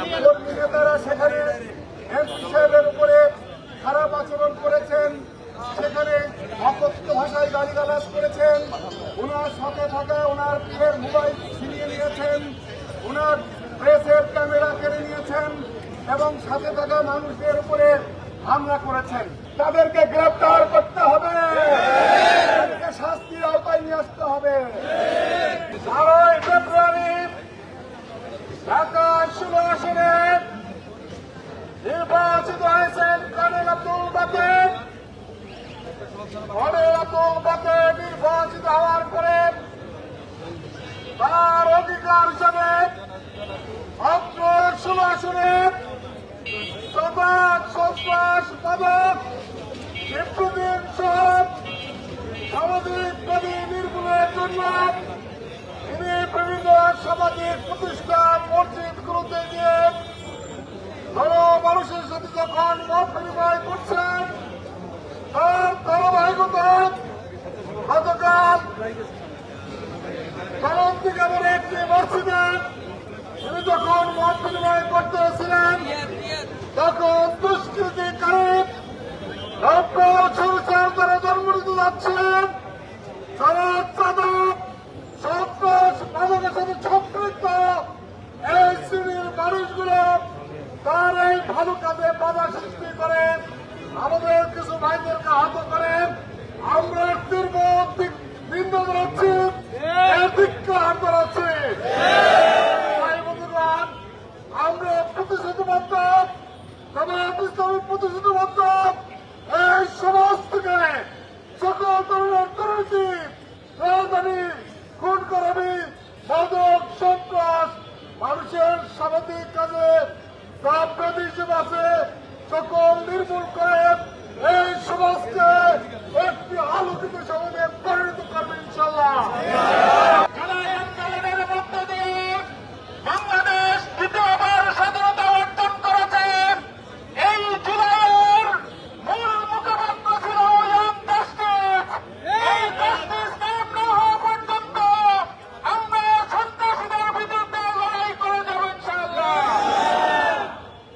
কর্মী নেতারা সেখানে এমপি সাহেবের উপরে খারাপ আচরণ করেছেন, সেখানে অকথ্য ভাষায় গালিগালাজ করেছেন, ওনার সাথে থাকা ওনার পীরের মোবাইল ছিনিয়ে নিয়েছেন, ওনার প্রেসের ক্যামেরা কেড়ে নিয়েছেন এবং সাথে থাকা মানুষদের উপরে হামলা করেছেন। তাদেরকে গ্রেপ্তার করতে হবে, তাদেরকে শাস্তির আওতায় নিয়ে আসতে হবে। 12 ফেব্রুয়ারি ঢাকা 16 আসনে নির্বাচিত হয়েছেন কর্নেল আব্দুল বাকের। কর্নেল আব্দুল বাকের নির্বাচিত হওয়ার পরে তার অধিকার হিসাবে মাত্র 16 আসনে সমাজ সন্ত্রাস মাদক দীর্ঘদিন সব সামাজিক দাবি নির্মূলের জন্য তিনি বিভিন্ন সামাজিক প্রতিষ্ঠান মসজিদগুলোতে গিয়ে মানুষের সাথে যখন মত বিনিময় করছেন, তার ধারাবাহিকতা গতকাল চলন্তিকা বলে একটি মসজিদে তিনি যখন মত বিনিময় করতেছিলেন, তখন দুষ্কৃতিকারী সংসার দ্বারা জন্মদিত যাচ্ছিলেন সমাজ চাঁদক সন্ত্রাস মাদকের সাথে সম্পৃক্ত এই শ্রেণীর মানুষগুলো তার এই ভালো কাজে বাধা সৃষ্টি করেন, আমাদের কিছু ভাইদেরকে আহত করেন। আমরা তীব্র নিন্দা জানাচ্ছি, ধিক্কার জানাচ্ছি। আমরা প্রতিশ্রুতিবদ্ধ, জামায়াত ইসলামী প্রতিশ্রুতিবদ্ধ এই সমাজ থেকে সকল ধরনের দুর্নীতি, রাজধানী, খুন করাবি, মাদক, সন্ত্রাস, মানুষের সামাজিক কাজে ব্যাধি হিসেবে আছে সকল নির্মূল করে এই সমাজকে একটি আলোকিত সমাজে পরিণত করবে ইনশাল্লাহ। বাংলাদেশ দ্বিতীয়বার স্বাধীনতা অর্জন করেছে। এই জুলাইয়ের মূল মুখপাত্র ছিল জাস্টিস। এই জাস্টিস কায়েম না হওয়া পর্যন্ত আমরা সন্ত্রাসীদের বিরুদ্ধে লড়াই করে যাব ইনশাআল্লাহ।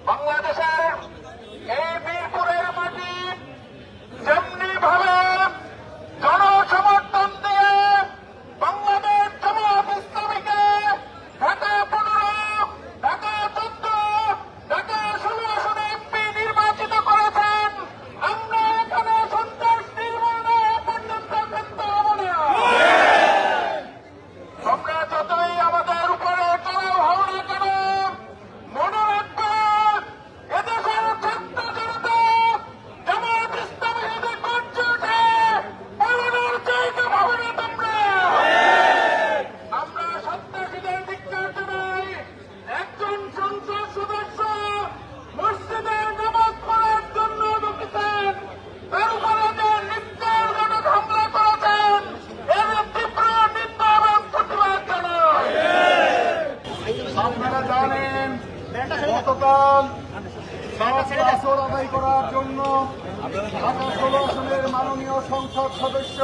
বাংলাদেশের এই বীরপুরের মাটি যেমনি ভাবে জনসমর্থন দিয়ে বাংলাদেশ জামায়াত ইসলামীকে ঢাকা 15, ঢাকা 14, ঢাকা 16 আসনে এমপি নির্বাচিত করেছেন, আমরা এখানে সন্ত্রাস নির্মূল না হওয়া পর্যন্ত ক্ষান্ত হব না। আমরা যতই আমাদের উপরে চড়াও হও না কেন, মনে রাখবে এদেশের ছাত্র জনতা জামায়াত ইসলামী যদি গর্জে ওঠে, পালানোর জায়গা পাবে না তোমরা। আমরা সন্ত্রাসীদের ধিক্কার জানাই। একজন সংসদ সদস্য মসজিদে নামাজ পড়ার জন্য ঢুকেছেন, তার উপরে যে নির্যাতনজনক হামলা করেছেন, এর তীব্র নিন্দা এবং প্রতিবাদ জানাই। আপনারা জানেন গতকাল আসর আদায় করার জন্য ঢাকা 16 আসনের মাননীয় সংসদ সদস্য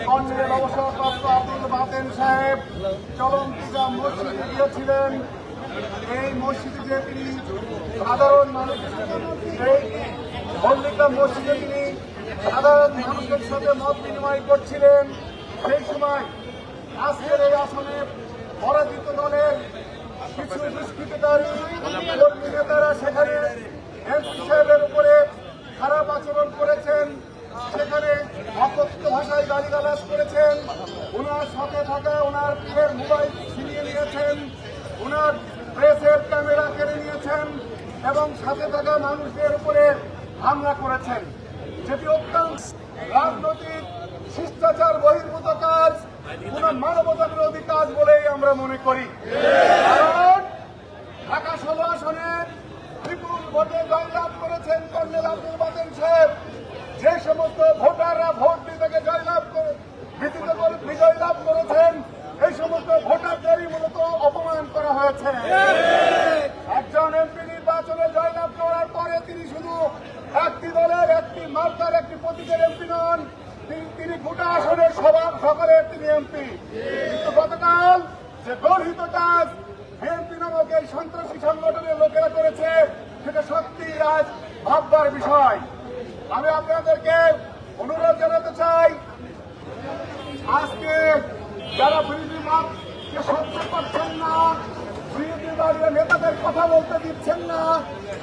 কর্নেল অবসরপ্রাপ্ত আব্দুল বাতেন সাহেব চলন্তিকা মসজিদে গিয়েছিলেন। এই মসজিদে যে তিনি সাধারণ মানুষ, এই মল্লিকা মসজিদে তিনি সাধারণ মানুষের সাথে মত বিনিময় করছিলেন, সেই সময় আজকের এই আসনে পরাজিত দলের কিছু দুষ্কৃতিকারী কর্মী নেতারা সেখানে এমপি সাহেবের উপরে খারাপ আচরণ করেছেন, সেখানে অকথ্য ভাষায় গালিগালাজ করেছেন, ওনার সাথে থাকা ওনার পীরের মোবাইল ছিনিয়ে নিয়েছেন, ওনার প্রেসের ক্যামেরা কেড়ে নিয়েছেন এবং সাথে থাকা মানুষদের উপরে হামলা করেছেন, যেটি অত্যন্ত রাজনৈতিক শিষ্টাচার বহির্ভূত কাজ, কোন মানবতা বিরোধী কাজ বলেই আমরা মনে করি। কারণ ঢাকা 16 আসনে বিপুল ভোটে জয়লাভ করেছেন কর্নেল আব্দুল বাতেন সাহেব। যে সমস্ত ভোটাররা ভোট দিতে জয়লাভ করে বিজয় লাভ করেছেন, এই সমস্ত ভোটারদেরই মূলত অপমান করা হয়েছে। একজন এমপি নির্বাচনে জয়লাভ করার পরে তিনি শুধু একটি দলের, একটি মার্কার, একটি প্রতীকের এমপি নন, তিনি গোটা আসনের সকলের তিনি এমপি। কিন্তু গতকাল যে গর্হিত কাজ বিএনপি নামক আটক এই সন্ত্রাসী সংগঠনের লোকেরা করেছে সেটা সত্যি আজ ভাববার বিষয়। আমি আপনাদেরকে অনুরোধ জানাতে চাই, আজকে যারা বিরোধীকে সহ্য করছেন না, বিরোধী দলীয় নেতাদের কথা বলতে দিচ্ছেন না,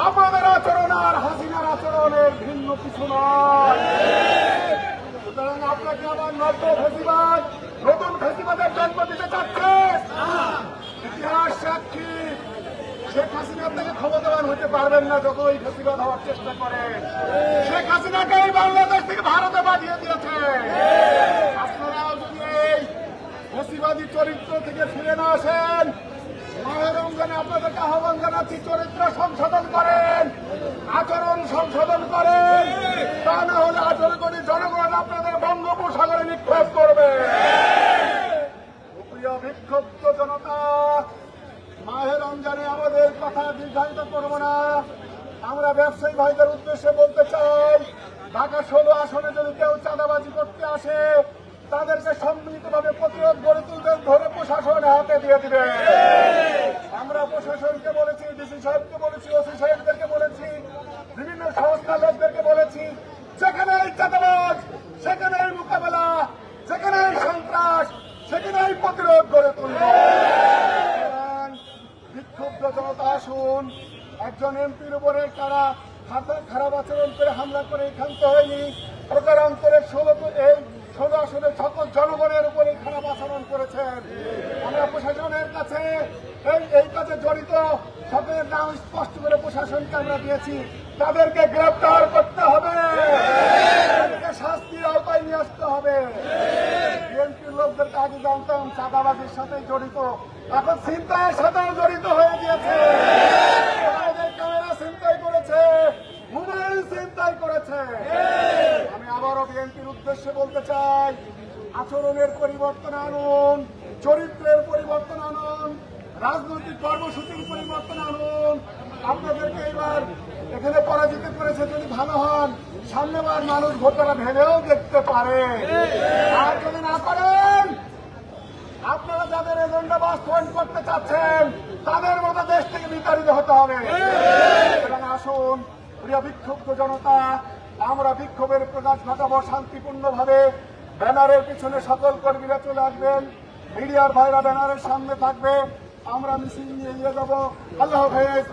আপনাদের আচরণ আর হাসিনার আচরণের ভিন্ন কিছু নয়। সুতরাং আপনাকে আবার নতুন ফেসিবাদের জন্ম দিতে চাচ্ছে। ইতিহাস সাক্ষী, শেখ হাসিনা আপনাকে ক্ষমতাবান হতে পারবেন না যত ওই ফেসিবাদ হওয়ার চেষ্টা করেন। শেখ হাসিনাকে এই বাংলাদেশ থেকে ভারতে পাঠিয়ে দিয়েছে। আপনারাও যদি এই ফেসিবাদী চরিত্র থেকে ফিরে না আসেন, মাহের রমজানে আপনাদেরকে আহ্বান জানাচ্ছি, চরিত্র সংশোধন করেন, আচরণ সংশোধন করেন। তা না হলে 18 কোটি জনগণ আপনাদের বঙ্গোপসাগরে নিক্ষেপ করবে। প্রিয় বিক্ষুব্ধ জনতা, মাহের রমজানে আমাদের কথা দীর্ঘায়িত করব না। আমরা ব্যবসায়ী ভাইদের উদ্দেশ্যে বলতে চাই, ঢাকা 16 আসনে যদি কেউ চাঁদাবাজি করতে আসে, তাদেরকে সম্মিলিতভাবে প্রতিরোধ গড়ে তুলবেন, ধরে প্রশাসনের হাতে দিয়ে দিবেন। আমরা প্রশাসনকে বলেছি, ডিসি সাহেবকে বলেছি, ওসি সাহেবদেরকে বলেছি, বিভিন্ন সংস্থার লোকদেরকে বলেছি, যেখানেই চাঁদাবাজ সেখানেই মোকাবেলা, যেখানেই সন্ত্রাস সেখানেই প্রতিরোধ গড়ে তুলব। বিক্ষুব্ধ জনতা আসুন, একজন এমপির উপরে তারা খারাপ আচরণ করে হামলা করে ক্ষান্ত হয়নি, প্রকারান্তরে 16 আসনের সকল জনগণের উপরে খারাপ আচরণ করেছেন। আমরা প্রশাসনের কাছে এই কাজে জড়িত সকলের নাম স্পষ্ট করে প্রশাসনকে আমরা দিয়েছি। তাদেরকে গ্রেপ্তার করতে হবে, তাদেরকে শাস্তির আওতায় নিয়ে আসতে হবে। বিএনপির লোকদেরকে আগে জানতাম চাঁদাবাজির সাথে জড়িত, এখন ছিনতাইয়ের সাথেও জড়িত হয়ে গিয়েছে। আমাদের ক্যামেরা ছিনতাই করেছে, মোবাইল ছিনতাই করেছে। আমি আবারও বিএনপির উদ্দেশ্যে বলতে চাই, আচরণের পরিবর্তন আনুন, চরিত্রের পরিবর্তন আনুন, রাজনৈতিক কর্মসূচির পরিবর্তন আনুন। আপনাদেরকে এবার এখানে পরাজিত করেছে, যদি ভালো হন সামনেবার মানুষ ভোটাররা ভেবেও দেখতে পারে। আর যদি না করেন, আপনারা যাদের এজেন্ডা বাস্তবায়ন করতে চাচ্ছেন তাদের মতো দেশ থেকে বিতাড়িত হতে হবে। আসুন প্রিয় বিক্ষুব্ধ জনতা, আমরা বিক্ষোভের প্রকাশ ঘটাবো শান্তিপূর্ণভাবে। ব্যানারের পিছনে সকল কর্মীরা চলে আসবেন, মিডিয়ার ভাইরা ব্যানারের সামনে থাকবে, আমরা মিছিল নিয়ে যাব। আল্লাহ হাফেজ।